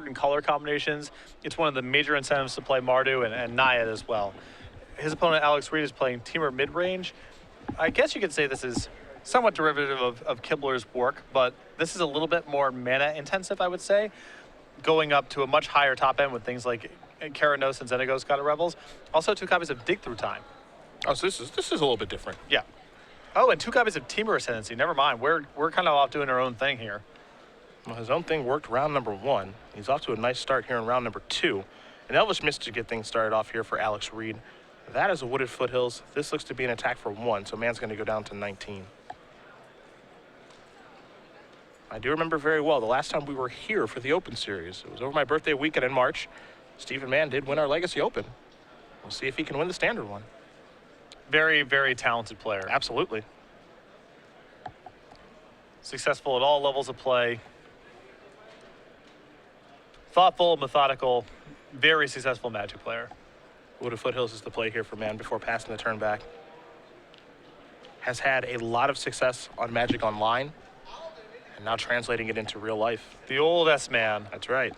certain color combinations, it's one of the major incentives to play Mardu and Naya as well. His opponent, Alex Reed, is playing Temur mid-range. I guess you could say this is somewhat derivative of Kibler's work, but this is a little bit more mana-intensive, I would say, going up to a much higher top end with things like Keranos and Xenagos God of Rebels. Also 2 copies of Dig Through Time. Oh, so this is a little bit different. Yeah. Oh, and 2 copies of Temur Ascendancy. Never mind. We're kind of off doing our own thing here. Well, his own thing worked round number 1. He's off to a nice start here in round number 2. And Elvish missed to get things started off here for Alex Reed. That is a Wooded Foothills. This looks to be an attack for 1, so Mann's going to go down to 19. I do remember very well the last time we were here for the Open Series. It was over my birthday weekend in March. Stephen Mann did win our Legacy Open. We'll see if he can win the Standard one. Very, very talented player. Absolutely. Successful at all levels of play. Thoughtful, methodical, very successful Magic player. Wooded Foothills is the play here for Mann before passing the turn back. Has had a lot of success on Magic Online, and now translating it into real life. The old S-Man. That's right.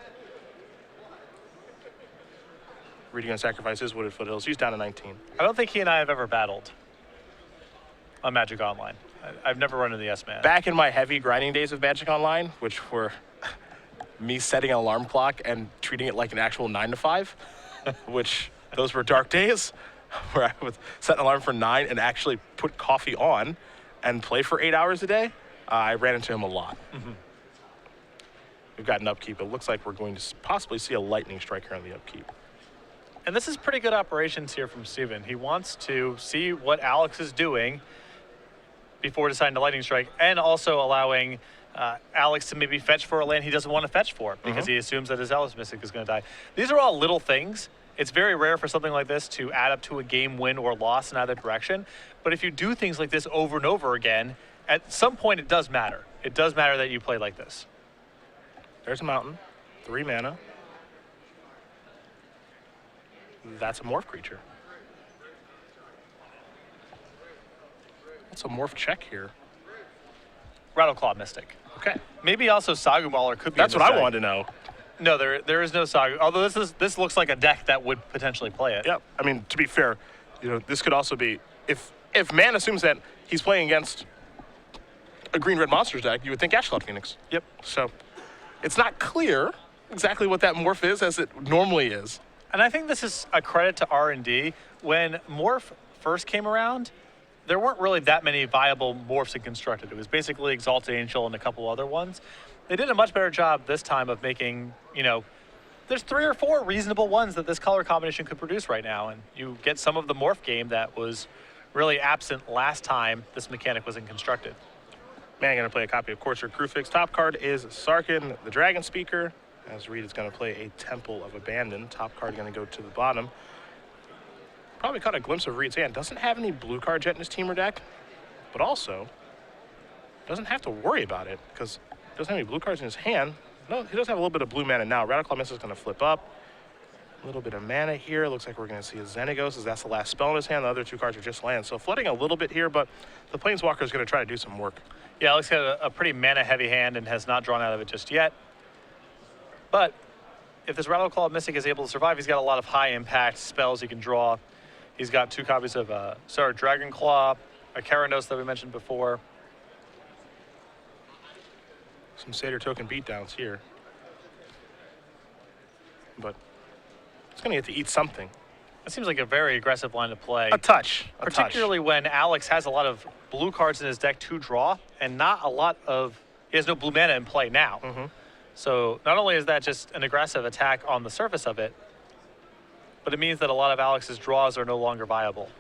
Reading on sacrifice is Wooded Foothills. He's down to 19. I don't think he and I have ever battled on Magic Online. I've never run into the S-Man. Back in my heavy grinding days of Magic Online, which were me setting an alarm clock and treating it like an actual 9 to 5, which those were dark days where I would set an alarm for 9 and actually put coffee on and play for 8 hours a day. I ran into him a lot. Mm-hmm. We've got an upkeep. It looks like we're going to possibly see a lightning strike here on the upkeep. And this is pretty good operations here from Steven. He wants to see what Alex is doing before deciding to lightning strike, and also allowing Alex to maybe fetch for a land he doesn't want to fetch for because he assumes that his Zealous Mystic is going to die. These are all little things. It's very rare for something like this to add up to a game win or loss in either direction. But if you do things like this over and over again, at some point it does matter. It does matter that you play like this. There's a mountain, 3 mana. That's a morph creature. What's a morph check here? Rattleclaw Mystic. Okay. Maybe also Sagu Mauler could be. That's what I wanted to know. No, there is no Sagu. Although this looks like a deck that would potentially play it. Yep. I mean, to be fair, this could also be if Mann assumes that he's playing against a green-red monsters deck, you would think Ashcloud Phoenix. Yep. So it's not clear exactly what that morph is as it normally is. And I think this is a credit to R&D. When Morph first came around, there weren't really that many viable morphs in Constructed. It was basically Exalted Angel and a couple other ones. They did a much better job this time of making, there's 3 or 4 reasonable ones that this color combination could produce right now. And you get some of the morph game that was really absent last time this mechanic was in Constructed. Mann going to play a copy of Courser Crufix. Top card is Sarkin, the Dragon Speaker. As Reed is going to play a Temple of Abandon. Top card going to go to the bottom. Probably caught a glimpse of Reed's hand. Doesn't have any blue cards yet in his Temur deck, but also doesn't have to worry about it because he doesn't have any blue cards in his hand. No, he does have a little bit of blue mana now. Rattleclaw Mystic is going to flip up. A little bit of mana here. Looks like we're going to see a Xenagos as that's the last spell in his hand. The other 2 cards are just lands. So flooding a little bit here, but the Planeswalker is going to try to do some work. Yeah, Alex got a pretty mana-heavy hand and has not drawn out of it just yet. But if this Rattleclaw Mystic is able to survive, he's got a lot of high-impact spells he can draw. He's got 2 copies of Dragonclaw, a Keranos that we mentioned before. Some Satyr token beatdowns here. But it's going to get to eat something. It seems like a very aggressive line to play. A touch. Particularly when Alex has a lot of blue cards in his deck to draw, and not a lot of... He has no blue mana in play now. So not only is that just an aggressive attack on the surface of it, but it means that a lot of Alex's draws are no longer viable.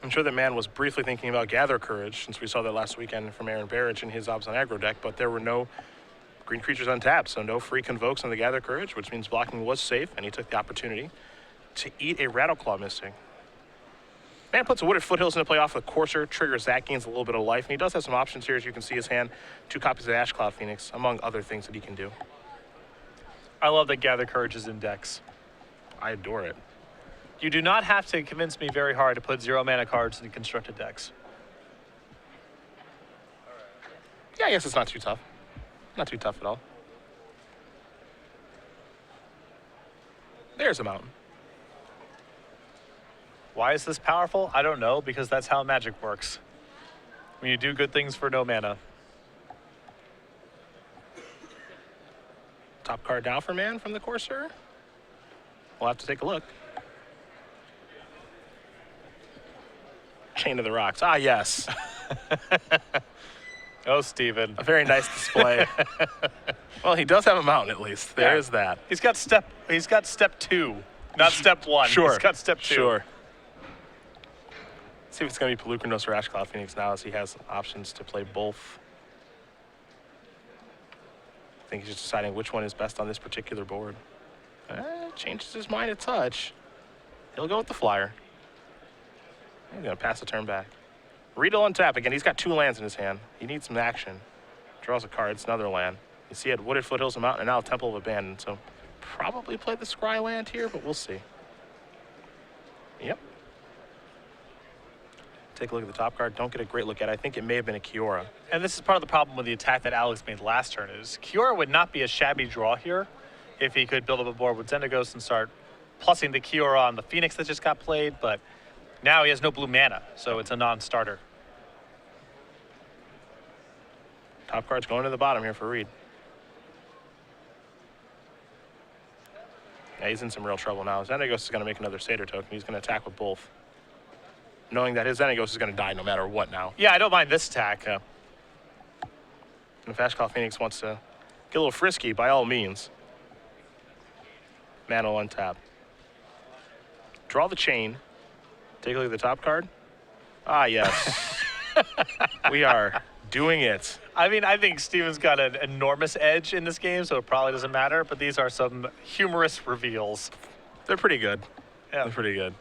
I'm sure that Mann was briefly thinking about Gather Courage, since we saw that last weekend from Aaron Barrage in his Obs on Aggro deck, but there were no green creatures untapped, so no free Convokes on the Gather Courage, which means blocking was safe, and he took the opportunity to eat a Rattleclaw Mystic. Mann puts a Wooded Foothills into play off the Courser, triggers that, gains a little bit of life, and he does have some options here. As you can see his hand, 2 copies of Ashcloud Phoenix, among other things that he can do. I love that Gather Courage is in decks. I adore it. You do not have to convince me very hard to put 0 mana cards in Constructed decks. Yeah, I guess it's not too tough. Not too tough at all. There's a mountain. Why is this powerful? I don't know, because that's how magic works. When you do good things for no mana. Top card down for Mann from the Courser. We'll have to take a look. Chain of the Rocks. Ah, yes. Oh, Steven. A very nice display. Well, he does have a mountain at least. There is that. He's got step 2, not step 1. Sure. He's got step 2. Sure. See if it's going to be Pelucranos or Ash Cloud Phoenix now, as he has options to play both. I think he's just deciding which one is best on this particular board. Changes his mind a touch. He'll go with the flyer. He's going to pass the turn back. Reed will untap again. He's got 2 lands in his hand. He needs some action. Draws a card. It's another land. You see, he had Wooded Foothills, a mountain, and now a Temple of Abandon. So probably play the Scry land here, but we'll see. Yep. Take a look at the top card. Don't get a great look at it. I think it may have been a Kiora. And this is part of the problem with the attack that Alex made last turn is Kiora would not be a shabby draw here if he could build up a board with Zendegos and start plussing the Kiora on the Phoenix that just got played, but now he has no blue mana, so it's a non-starter. Top card's going to the bottom here for Reed. Yeah, he's in some real trouble now. Zendegos is going to make another Satyr token. He's going to attack with both, knowing that his Zendegos is going to die no matter what now. Yeah, I don't mind this attack. Yeah. And if Ash Cloud Phoenix wants to get a little frisky, by all means. Mana will untap. Draw the chain. Take a look at the top card. Ah, yes. We are doing it. I mean, I think Steven's got an enormous edge in this game, so it probably doesn't matter, but these are some humorous reveals. They're pretty good. Yeah. They're pretty good.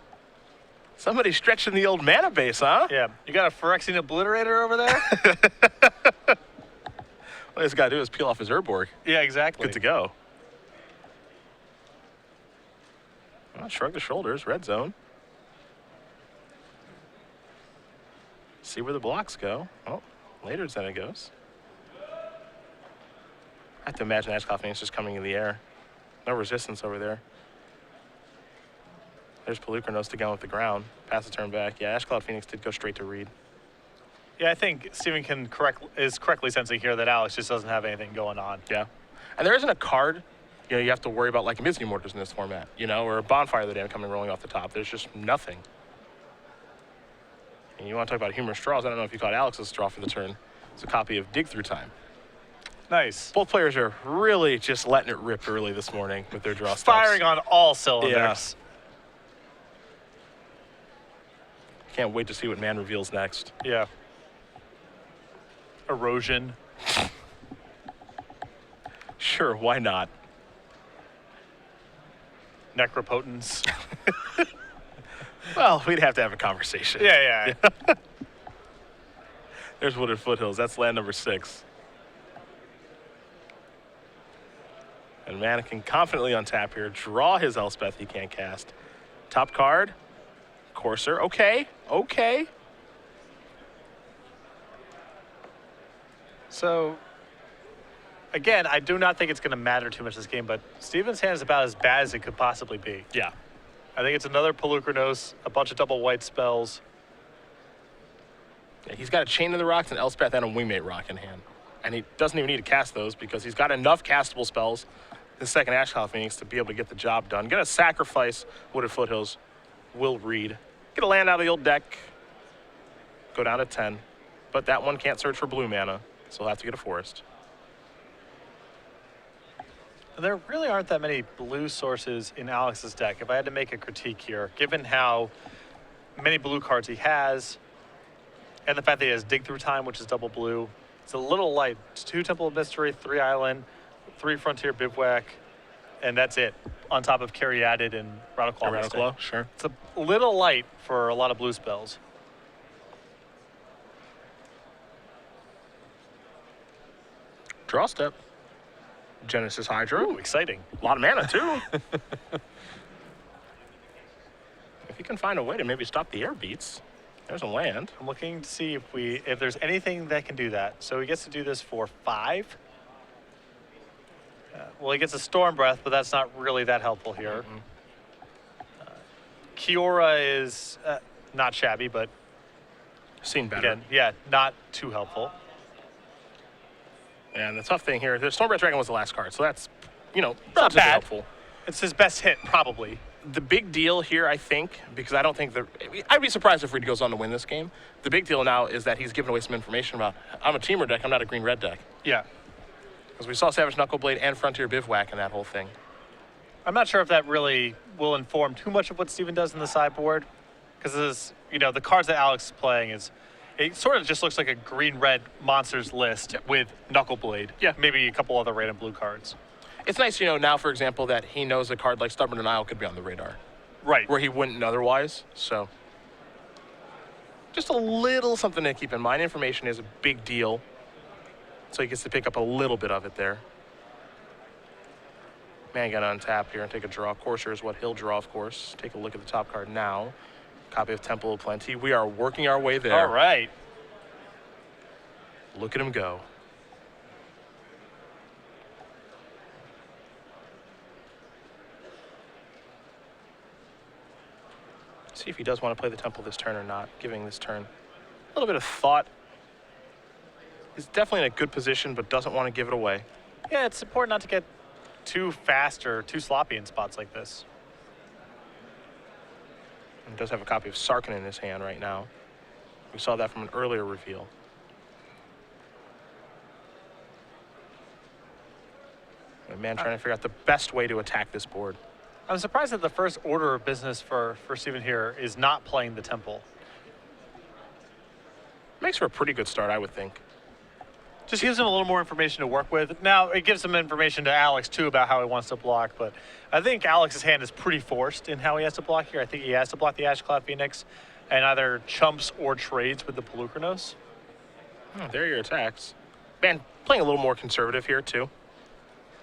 Somebody stretching the old mana base, huh? Yeah. You got a Phyrexian Obliterator over there? All he's got to do is peel off his Urborg. Yeah, exactly. Good to go. Well, shrug the shoulders. Red zone. See where the blocks go. Oh, later then it goes. I have to imagine Ash Cloud Phoenix just coming in the air. No resistance over there. There's Pelucranos to go with the ground. Pass the turn back. Yeah, Ash Cloud Phoenix did go straight to Reed. Yeah, I think Steven is correctly sensing here that Alex just doesn't have anything going on. Yeah. And there isn't a card, you have to worry about like Mizzy Mortars in this format, or a Bonfire of the Damned coming rolling off the top. There's just nothing. And you want to talk about humorous draws. I don't know if you caught Alex's draw for the turn. It's a copy of Dig Through Time. Nice. Both players are really just letting it rip early this morning with their draw steps. Firing on all cylinders. Yeah. Can't wait to see what Mann reveals next. Yeah. Erosion. Sure, why not? Necropotence. Well, we'd have to have a conversation. Yeah. There's Wooded Foothills. That's land number 6. And Mann can confidently untap here, draw his Elspeth he can't cast. Top card, Courser. Okay. So, again, I do not think it's going to matter too much this game, but Steven's hand is about as bad as it could possibly be. Yeah. I think it's another Pelucranos, a bunch of double white spells. Yeah, he's got a Chain of the Rocks, an Elspeth, and a Wingmate Rock in hand. And he doesn't even need to cast those because he's got enough castable spells, the second Ash Cloud Phoenix, to be able to get the job done. Gonna sacrifice Wooded Foothills, will Reed. Get a land out of the old deck, go down to 10. But that one can't search for blue mana, so he'll have to get a forest. There really aren't that many blue sources in Alex's deck. If I had to make a critique here, given how many blue cards he has, and the fact that he has Dig Through Time, which is double blue, it's a little light. It's 2 Temple of Mystery, 3 Island, 3 Frontier Bivouac, and that's it, on top of Caryatid and Rattleclaw. Rattleclaw, sure. It's a little light for a lot of blue spells. Draw step. Genesis Hydra. Ooh, exciting. A lot of mana, too. If you can find a way to maybe stop the air beats, there's a land. I'm looking to see if there's anything that can do that. So he gets to do this for 5. Well, he gets a Storm Breath, but that's not really that helpful here. Kiora is not shabby, but Seen better. again, yeah, not too helpful. And the tough thing here, the Stormbreath Dragon was the last card, so that's, Not relatively bad. helpful. It's his best hit, probably. The big deal here, I think, because I don't think I'd be surprised if Reed goes on to win this game. The big deal now is that he's given away some information about, I'm a teamer deck, I'm not a green-red deck. Yeah. Because we saw Savage Knuckleblade and Frontier Bivouac in that whole thing. I'm not sure if that really will inform too much of what Steven does in the sideboard, because the cards that Alex is playing it sort of just looks like a green-red monsters list with Knuckleblade. Yeah. Maybe a couple other random blue cards. It's nice, now, for example, that he knows a card like Stubborn Denial could be on the radar, Right. where he wouldn't otherwise. So just a little something to keep in mind. Information is a big deal, so he gets to pick up a little bit of it there. Man, got to untap here and take a draw. Courser is what he'll draw, of course. Take a look at the top card now. Copy of Temple of Plenty. We are working our way there. All right. Look at him go. See if he does want to play the Temple this turn or not, giving this turn a little bit of thought. He's definitely in a good position, but doesn't want to give it away. Yeah, it's important not to get too fast or too sloppy in spots like this. He does have a copy of Sarkin in his hand right now. We saw that from an earlier reveal. And man, trying to figure out the best way to attack this board. I'm surprised that the first order of business for Steven here is not playing the Temple. Makes for a pretty good start, I would think. Just gives him a little more information to work with. Now, it gives some information to Alex, too, about how he wants to block, but I think Alex's hand is pretty forced in how he has to block here. I think he has to block the Ashcloud Phoenix and either chumps or trades with the Pelucranos. Oh, there are your attacks. Man, playing a little more conservative here, too,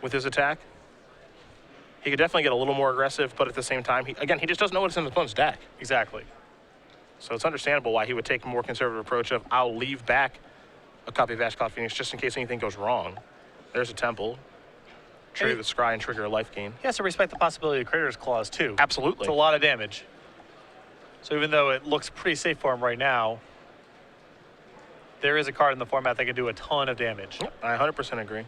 with his attack. He could definitely get a little more aggressive, but at the same time, he just doesn't know what's in his opponent's deck. Exactly. So it's understandable why he would take a more conservative approach of, I'll leave back a copy of Ashcloud Phoenix just in case anything goes wrong. There's a Temple. Trigger the Scry and trigger a life gain. He has to respect the possibility of Crater's Claws, too. Absolutely. It's a lot of damage. So even though it looks pretty safe for him right now, there is a card in the format that can do a ton of damage. Yep, I 100% agree.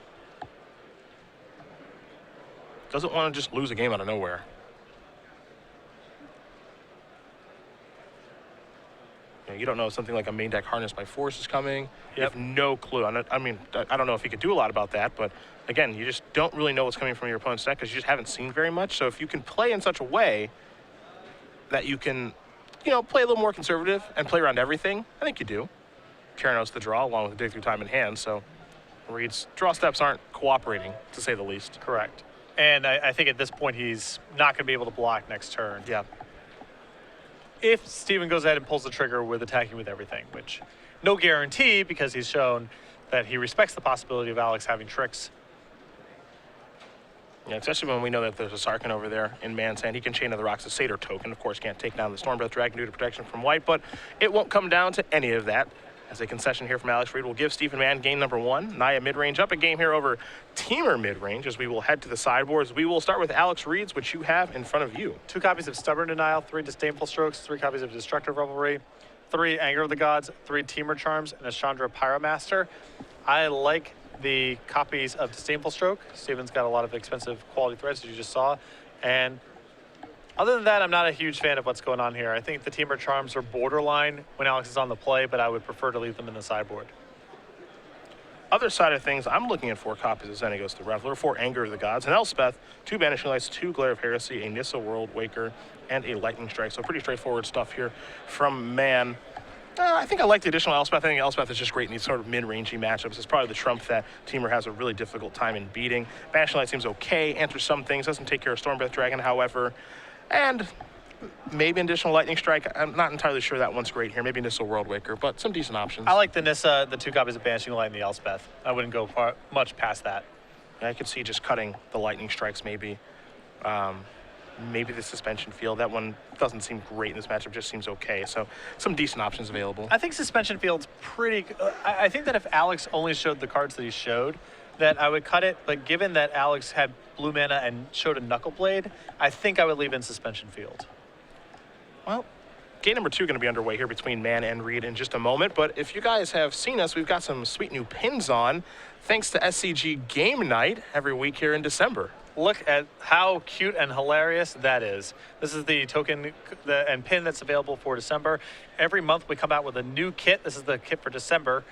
Doesn't want to just lose a game out of nowhere. You don't know if something like a main deck Harnessed by Force is coming. You have no clue. I mean, I don't know if he could do a lot about that, but again, you just don't really know what's coming from your opponent's deck because you just haven't seen very much. So if you can play in such a way that you can, play a little more conservative and play around everything, I think you do. Karanos the draw along with the dig through time in hand, so Reed's draw steps aren't cooperating, to say the least. Correct. And I think at this point he's not going to be able to block next turn. Yeah. If Steven goes ahead and pulls the trigger with attacking with everything, which no guarantee because he's shown that he respects the possibility of Alex having tricks. Yeah, especially when we know that there's a Sarkin over there in Mann's hand. He can Chain of the Rocks a Satyr token. Of course, can't take down the Stormbreath Dragon due to protection from white, but it won't come down to any of that. As a concession here from Alex Reed, will give Stephen Mann game number 1. Naya mid-range up a game here over Teamer mid-range as we will head to the sideboards. We will start with Alex Reed's, which you have in front of you. 2 copies of Stubborn Denial, 3 Disdainful Strokes, 3 copies of Destructive Revelry, 3 Anger of the Gods, 3 Teamer Charms, and a Chandra Pyromaster. I like the copies of Disdainful Stroke. Steven's got a lot of expensive quality threads, as you just saw. And other than that, I'm not a huge fan of what's going on here. I think the Teamer Charms are borderline when Alex is on the play, but I would prefer to leave them in the sideboard. Other side of things, I'm looking at 4 copies of Xenagos the Reveler, 4 Anger of the Gods, an Elspeth, 2 Banishing Lights, 2 Glare of Heresy, a Nissa World Waker, and a Lightning Strike. So pretty straightforward stuff here from Mann. I think I like the additional Elspeth. I think Elspeth is just great in these sort of mid-rangey matchups. It's probably the trump that Teamer has a really difficult time in beating. Banishing Light seems okay, answers some things, doesn't take care of Stormbreath Dragon, however. And maybe an additional Lightning Strike. I'm not entirely sure that one's great here. Maybe Nissa World Waker, but some decent options. I like the Nissa, the 2 copies of Banishing Light, and the Elspeth. I wouldn't go much past that. Yeah, I could see just cutting the Lightning Strikes maybe. Maybe the Suspension Field. That one doesn't seem great in this matchup, just seems okay. So some decent options available. I think Suspension Field's pretty... I think that if Alex only showed the cards that he showed, that I would cut it, but given that Alex had blue mana and showed a Knuckleblade, I think I would leave in Suspension Field. Well, game number 2 going to be underway here between Mann and Reed in just a moment. But if you guys have seen us, we've got some sweet new pins on, thanks to SCG Game Night every week here in December. Look at how cute and hilarious that is. This is the token and pin that's available for December. Every month we come out with a new kit. This is the kit for December.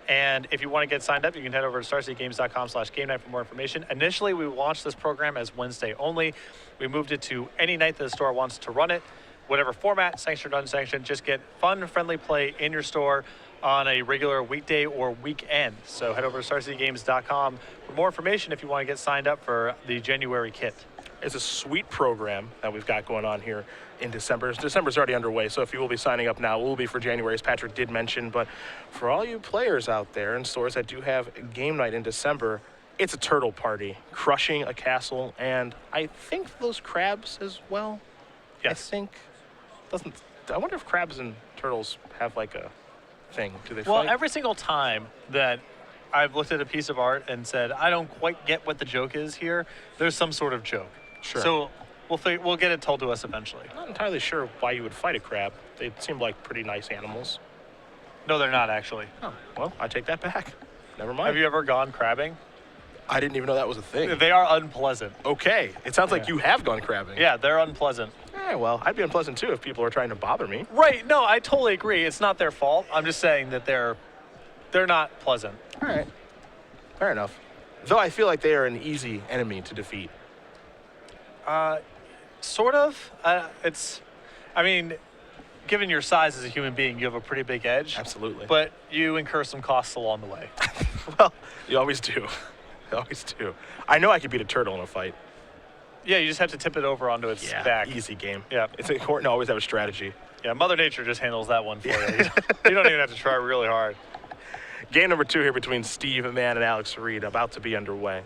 And if you want to get signed up, you can head over to starcitygames.com/game night for more information. Initially, we launched this program as Wednesday only. We moved it to any night that the store wants to run it. Whatever format, sanctioned or unsanctioned, just get fun, friendly play in your store on a regular weekday or weekend. So head over to starcitygames.com for more information if you want to get signed up for the January kit. It's a sweet program that we've got going on here in December. December's already underway, so if you will be signing up now, it will be for January, as Patrick did mention. But for all you players out there in stores that do have game night in December, it's a turtle party, crushing a castle, and I think those crabs as well. Yes. I wonder if crabs and turtles have like a thing. Do they Well, fight? every single time that I've looked at a piece of art and said, I don't quite get what the joke is here, there's some sort of joke. Sure. So we'll get it told to us eventually. I'm not entirely sure why you would fight a crab. They seem like pretty nice animals. No, they're not actually. Oh, well, I take that back. Never mind. Have you ever gone crabbing? I didn't even know that was a thing. They are unpleasant. Okay. It sounds like you have gone crabbing. Yeah, they're unpleasant. Well, I'd be unpleasant too if people are trying to bother me. Right. No, I totally agree. It's not their fault. I'm just saying that they're not pleasant. All right. Fair enough. Though I feel like they are an easy enemy to defeat. Sort of. I mean, given your size as a human being, you have a pretty big edge. Absolutely. But you incur some costs along the way. Well, you always do. You always do. I know I could beat a turtle in a fight. Yeah, you just have to tip it over onto its back. Easy game. Yeah. It's important to always have a strategy. Yeah, Mother Nature just handles that one for you. You don't even have to try really hard. Game number 2 here between Steve Mann and Alex Reed about to be underway.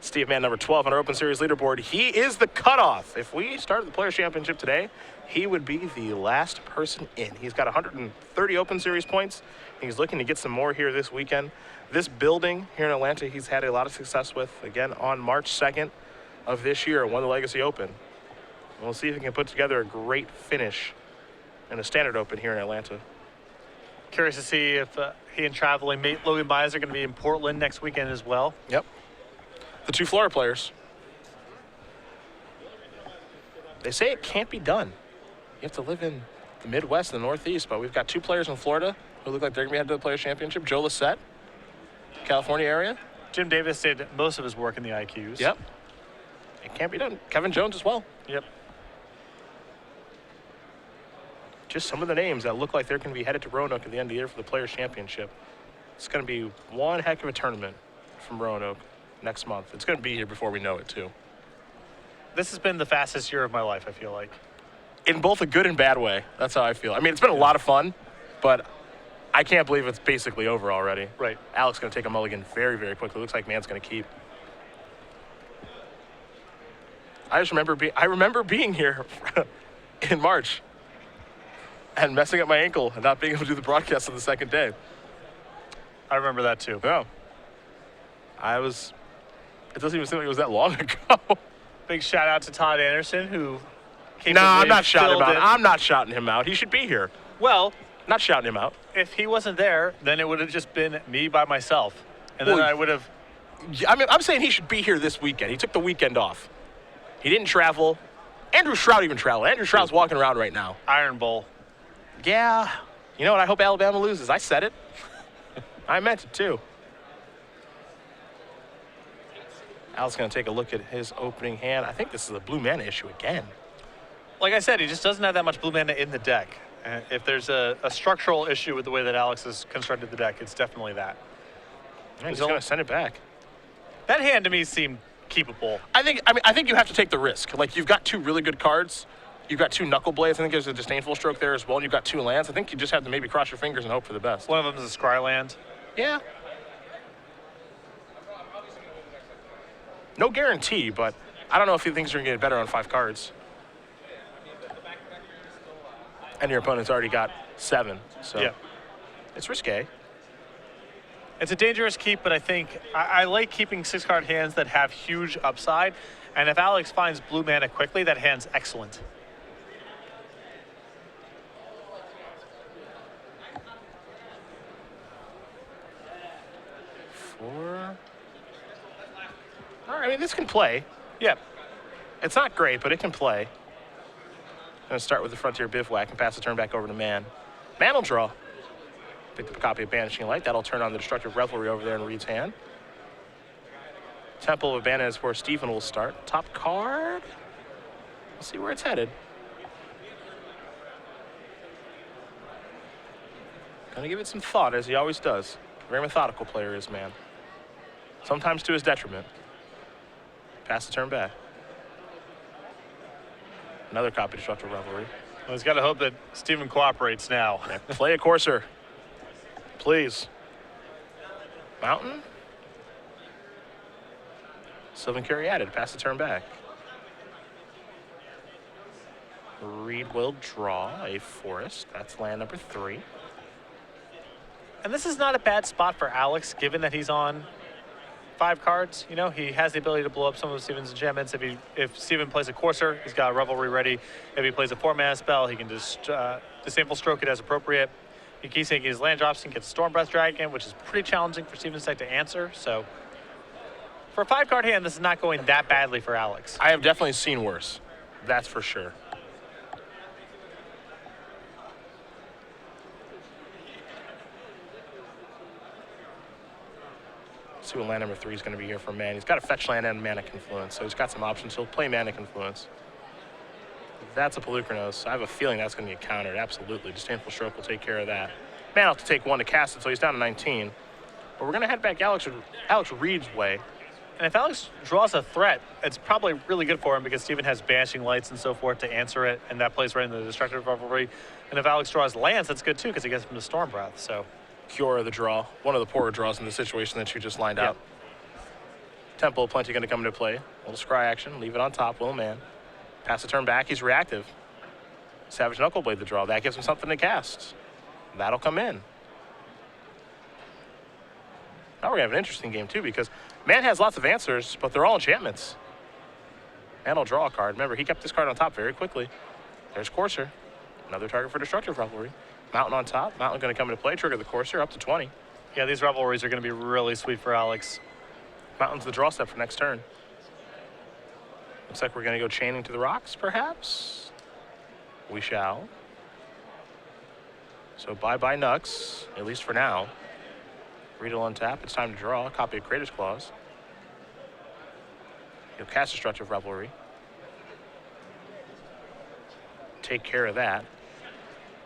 Steve Mann, number 12 on our Open Series leaderboard. He is the cutoff. If we started the Players' Championship today, he would be the last person in. He's got 130 Open Series points. He's looking to get some more here this weekend. This building here in Atlanta, he's had a lot of success with. Again, on March 2nd of this year, won the Legacy Open. We'll see if he can put together a great finish in a Standard Open here in Atlanta. Curious to see if he and traveling mate Logan Myers are going to be in Portland next weekend as well. Yep. The 2 Florida players. They say it can't be done. You have to live in the Midwest and the Northeast, but we've got 2 players in Florida who look like they're going to be headed to the Players' Championship. Joe Lissette, California area. Jim Davis did most of his work in the IQs. Yep. It can't be done. Kevin Jones as well. Yep. Just some of the names that look like they're going to be headed to Roanoke at the end of the year for the Players' Championship. It's going to be one heck of a tournament from Roanoke next month. It's going to be here before we know it, too. This has been the fastest year of my life, I feel like. In both a good and bad way. That's how I feel. I mean, it's been a lot of fun, but I can't believe it's basically over already. Right. Alex going to take a mulligan very, very quickly. Looks like Mann's going to keep. I remember being here in March and messing up my ankle and not being able to do the broadcast on the second day. I remember that too. Yeah. It doesn't even seem like it was that long ago. Big shout out to Todd Anderson, who came. No, I'm not shouting him out. I'm not shouting him out. He should be here. Well, not shouting him out. If he wasn't there, then it would have just been me by myself. And then I would have. I mean, I'm saying he should be here this weekend. He took the weekend off. He didn't travel. Andrew Shroud even traveled. Andrew Shroud's walking around right now. Iron Bowl. Yeah. You know what? I hope Alabama loses. I said it. I meant it, too. Al's going to take a look at his opening hand. I think this is a blue mana issue again. Like I said, he just doesn't have that much blue mana in the deck. If there's a structural issue with the way that Alex has constructed the deck, it's definitely that. Yeah, he's going to send it back. That hand to me seemed keepable. I think you have to take the risk. Like, you've got 2 really good cards. You've got 2 Knuckle Blades. I think there's a Disdainful Stroke there as well. And you've got 2 lands. I think you just have to maybe cross your fingers and hope for the best. One of them is a Scry land. Yeah. No guarantee, but I don't know if he thinks you're going to get better on 5 cards. And your opponent's already got 7, so yeah. It's risque. It's a dangerous keep, but I think I like keeping 6-card hands that have huge upside. And if Alex finds blue mana quickly, that hand's excellent. mean, this can play. Yeah. It's not great, but it can play. Going to start with the Frontier Bivouac and pass the turn back over to Mann. Mann will draw. Pick up a copy of Banishing Light. That'll turn on the Destructive Revelry over there in Reed's hand. Temple of Abandon is where Stephen will start. Top card. Let's see where it's headed. Gonna give it some thought, as he always does. Very methodical player is Mann. Sometimes to his detriment. Pass the turn back. Another copy of Destructive Revelry. Well, he's got to hope that Stephen cooperates now. Yeah, play a Courser. Please. Mountain. Sylvan Carry added. Pass the turn back. Reed will draw a forest. That's land number 3. And this is not a bad spot for Alex, given that he's on 5 cards. You know, he has the ability to blow up some of Steven's enchantments. If Steven plays a Courser, he's got a Revelry ready. If he plays a 4-mana spell, he can just Disdainful Stroke it as appropriate. He keeps taking his land drops and gets Stormbreath Dragon, which is pretty challenging for Steven's deck to answer. So for a 5-card hand, this is not going that badly for Alex. I have definitely seen worse. That's for sure. See what land number 3 is going to be here for Mann. He's got a fetch land and Mana Confluence, so he's got some options. He'll play Mana Confluence. That's a Pelucranos. I have a feeling that's going to get countered. Absolutely. Disdainful Stroke will take care of that. Mann will have to take 1 to cast it, so he's down to 19. But we're going to head back Alex Reed's way. And if Alex draws a threat, it's probably really good for him because Steven has Banishing Lights and so forth to answer it, and that plays right into the Destructive Revelry. And if Alex draws lands, that's good too because he gets him to Stormbreath. So Cure the draw. One of the poorer draws in the situation that you just lined out. Temple of Plenty going to come into play. A little scry action. Leave it on top. Will Mann. Pass the turn back. He's reactive. Savage Knuckleblade the draw. That gives him something to cast. That'll come in. Now we're going to have an interesting game too because Mann has lots of answers, but they're all enchantments. Mann will draw a card. Remember, he kept this card on top very quickly. There's Courser. Another target for Destructive Revelry. Mountain on top. Mountain going to come into play. Trigger the Courser up to 20. yeah, these Revelries are going to be really sweet for Alex. Mountain's the draw step for next turn. Looks like we're going to go Chaining to the Rocks, perhaps. We shall. So bye-bye Nux, at least for now. Reed will untap. It's time to draw. A copy of Kratos Clause. He'll cast Destructive Revelry. Take care of that.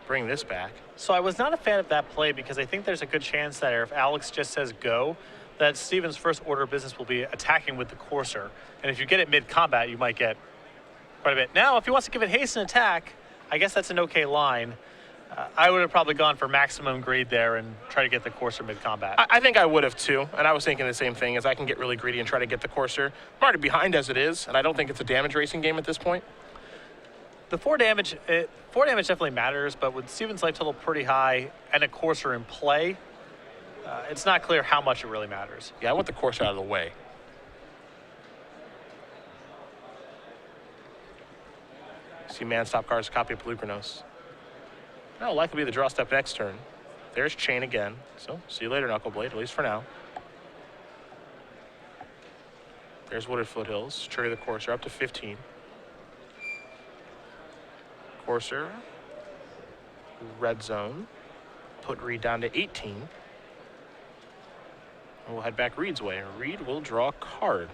Bring this back. So I was not a fan of that play because I think there's a good chance that if Alex just says go, that Steven's first order of business will be attacking with the Courser. And if you get it mid-combat, you might get quite a bit. Now, if he wants to give it haste and attack, I guess that's an okay line. I would have probably gone for maximum greed there and try to get the Courser mid-combat. I think I would have too, and I was thinking the same thing, as I can get really greedy and try to get the Courser. I'm already behind as it is, and I don't think it's a damage racing game at this point. The 4 damage definitely matters, but with Steven's life total pretty high and a Courser in play, it's not clear how much it really matters. Yeah, I want the Courser out of the way. See Mann's top card's a copy of Pelucranos. That'll likely be the draw step next turn. There's Chain again. So see you later, Knuckleblade, at least for now. There's Wooded Foothills. Trigger the Courser up to 15. Courser. Red Zone. Put Reed down to 18. And we'll head back Reed's way. Reed will draw a card.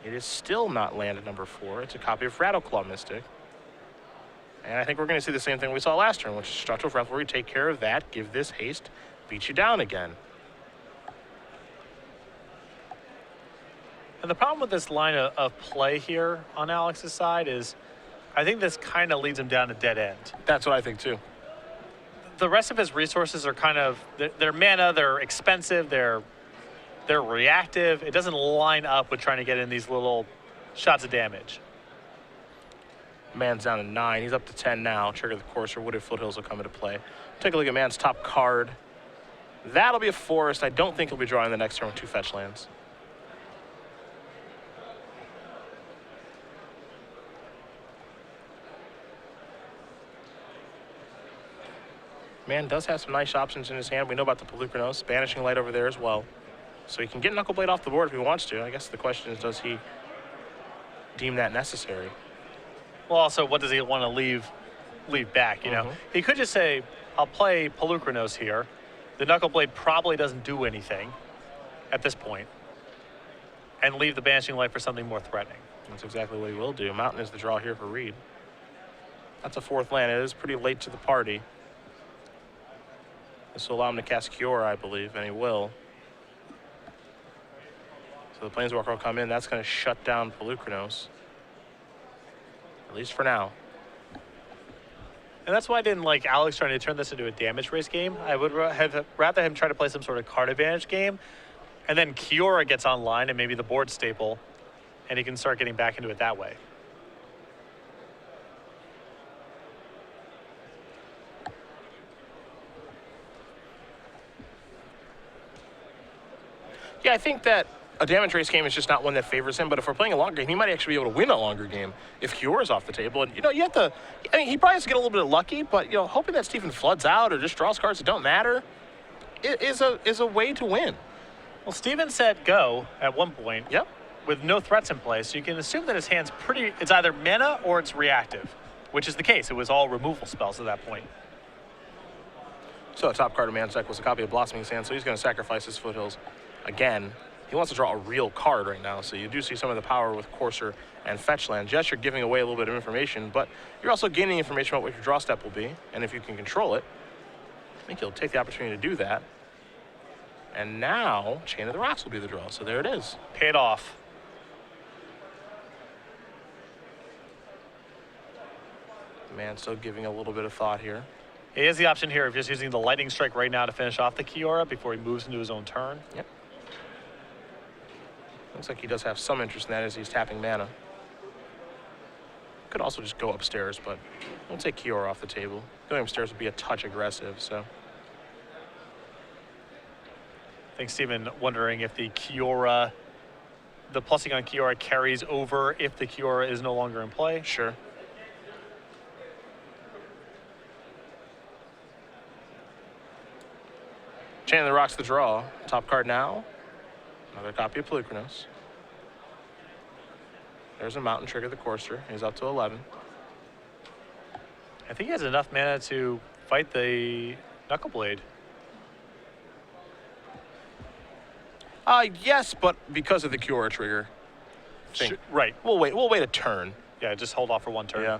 It is still not land at number 4. It's a copy of Rattleclaw Mystic. And I think we're going to see the same thing we saw last turn, which is Destructive Revelry. Take care of that. Give this haste. Beat you down again. And the problem with this line of play here on Alex's side is I think this kind of leads him down a dead end. That's what I think too. The rest of his resources are kind of, they're mana, they're expensive, they're reactive. It doesn't line up with trying to get in these little shots of damage. Mann's down to 9. He's up to 10 now. Trigger the Courser. Wooded Foothills will come into play. Take a look at Mann's top card. That'll be a forest. I don't think he'll be drawing the next turn with 2 fetch lands. Mann does have some nice options in his hand. We know about the Pelucranos. Banishing Light over there as well. So he can get Knuckle Blade off the board if he wants to. I guess the question is, does he deem that necessary? Well, also, what does he want to leave back, you know? He could just say, I'll play Pelucranos here. The Knuckle Blade probably doesn't do anything at this point, and leave the Banishing Light for something more threatening. That's exactly what he will do. Mountain is the draw here for Reed. That's a 4th land. It is pretty late to the party. This will allow him to cast Kiora, I believe, and he will. So the Planeswalker will come in. That's going to shut down Pelucranos. At least for now. And that's why I didn't like Alex trying to turn this into a damage race game. I would have rather him try to play some sort of card advantage game, and then Kiora gets online and maybe the board staple, and he can start getting back into it that way. Yeah, I think that a damage race game is just not one that favors him, but if we're playing a longer game, he might actually be able to win a longer game if Kiora's off the table. And, you know, you have to, I mean, he probably has to get a little bit lucky, but, you know, hoping that Stephen floods out or just draws cards that don't matter is a way to win. Well, Steven said go at one point. Yep. With no threats in place, so you can assume that his hand's it's either mana or it's reactive, which is the case. It was all removal spells at that point. So the top card of Mann's deck was a copy of Blossoming Sand, so he's going to sacrifice his Foothills again. He wants to draw a real card right now, so you do see some of the power with Courser and Fetch Land. Yes, you're giving away a little bit of information, but you're also gaining information about what your draw step will be, and if you can control it, I think you'll take the opportunity to do that. And now, Chain of the Rocks will be the draw, so there it is. Paid off. Man, still giving a little bit of thought here. He has the option here of just using the Lightning Strike right now to finish off the Kiora before he moves into his own turn. Yep. Looks like he does have some interest in that as he's tapping mana. Could also just go upstairs, but I'll take Kiora off the table. Going upstairs would be a touch aggressive, so. I think Steven wondering if the Kiora, the plussing on Kiora carries over if the Kiora is no longer in play. Sure. Chain of the Rocks the draw. Top card now. Another copy of Pelucranos. There's a Mountain, trigger the Courser. He's up to 11. I think he has enough mana to fight the Knuckle Blade. Yes, but because of the Kiora trigger. Right. We'll wait a turn. Yeah, just hold off for one turn. Yeah.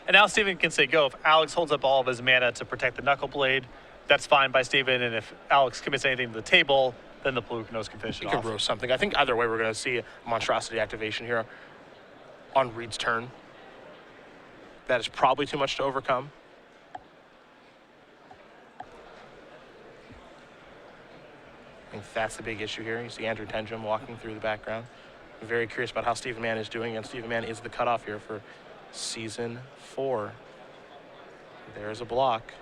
And now Steven can say go. If Alex holds up all of his mana to protect the Knuckle Blade, that's fine by Steven. And if Alex commits anything to the table, then the Pelucranos can finish it off. He could roast something. I think either way we're going to see a Monstrosity activation here on Reed's turn. That is probably too much to overcome. I think that's the big issue here. You see Andrew Tendrum walking through the background. I'm very curious about how Stephen Mann is doing, and Stephen Mann is the cutoff here for Season 4. There's a block.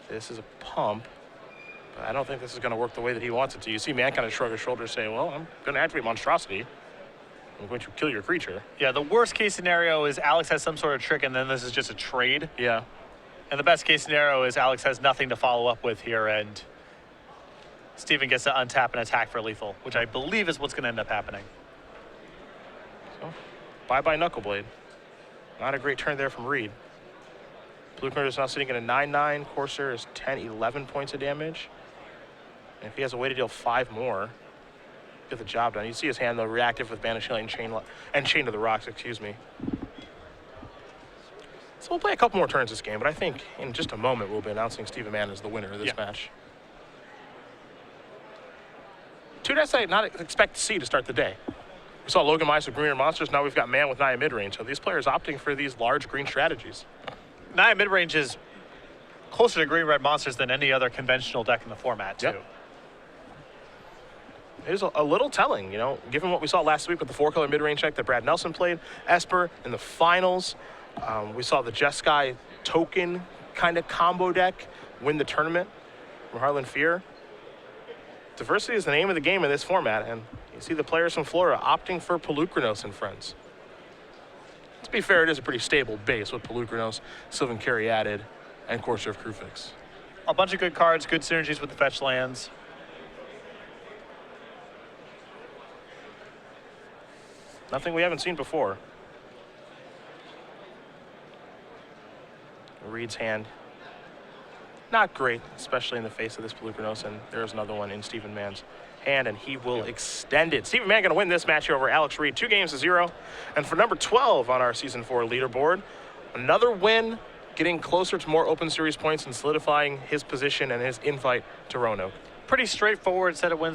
This is a pump, but I don't think this is going to work the way that he wants it to. You see Mann kind of shrug his shoulders, say, well, I'm going to activate Monstrosity. I'm going to kill your creature. Yeah, the worst case scenario is Alex has some sort of trick, and then this is just a trade. Yeah. And the best case scenario is Alex has nothing to follow up with here, and Steven gets to untap and attack for lethal, which I believe is what's going to end up happening. So, bye-bye Knuckleblade. Not a great turn there from Reed. Blue card is now sitting at a 9-9. Courser is 10, 11 points of damage. And if he has a way to deal 5 more, get the job done. You see his hand, though, reactive with Banishing Light and Chain of the Rocks, excuse me. So we'll play a couple more turns this game, but I think in just a moment we'll be announcing Stephen Mann as the winner of this match. Two decks I not expect to see to start the day. We saw Logan Mice with greener monsters. Now we've got Mann with Naya midrange. So these players opting for these large green strategies. Naya midrange is closer to green-red monsters than any other conventional deck in the format, too. Yep. It is a little telling, you know, given what we saw last week with the 4-color midrange deck that Brad Nelson played, Esper in the finals. We saw the Jeskai token kind of combo deck win the tournament from Harlan Fear. Diversity is the name of the game in this format, and you see the players from Florida opting for Pelucranos and friends. It's be fair, it is a pretty stable base with Pelucranos, Sylvan Caryatid, and Courser of Krufix. A bunch of good cards, good synergies with the fetch lands. Nothing we haven't seen before. Reed's hand, not great, especially in the face of this Pelucranos, and there's another one in Stephen Mann's hand, and he will extend it. Stephen Mann going to win this match here over Alex Reed, 2-0. And for number 12 on our Season 4 leaderboard, another win, getting closer to more Open Series points and solidifying his position and his invite to Roanoke. Pretty straightforward set of wins